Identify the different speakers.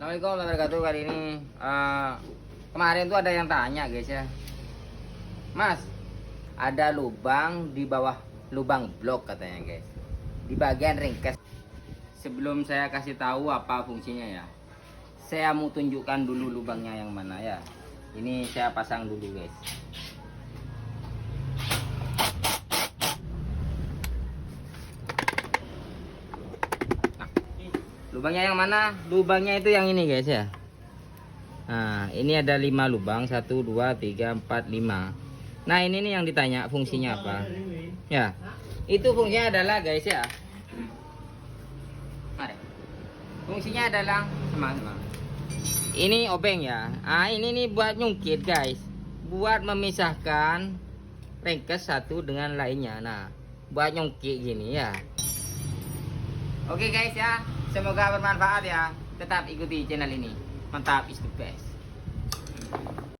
Speaker 1: Assalamualaikum warahmatullahi wabarakatuh. Kali ini kemarin tuh ada yang tanya guys ya, Mas, ada lubang di bawah lubang blok katanya guys, di bagian ringkas. Sebelum saya kasih tahu apa fungsinya ya, saya mau tunjukkan dulu lubangnya yang mana ya. Ini saya pasang dulu guys. Lubangnya yang mana? Lubangnya itu yang ini guys ya. Nah, ini ada 5 lubang, 1 2 3 4 5. Nah, ini nih yang ditanya fungsinya apa. Ya. Itu fungsinya adalah guys ya. Mari. Fungsinya adalah sama-sama. Ini obeng ya. Ah, ini nih buat nyungkit guys. Buat memisahkan ringkas satu dengan lainnya. Nah, buat nyungkit gini ya. Oke guys ya. Semoga bermanfaat ya. Tetap ikuti channel ini. Mantap, is the best.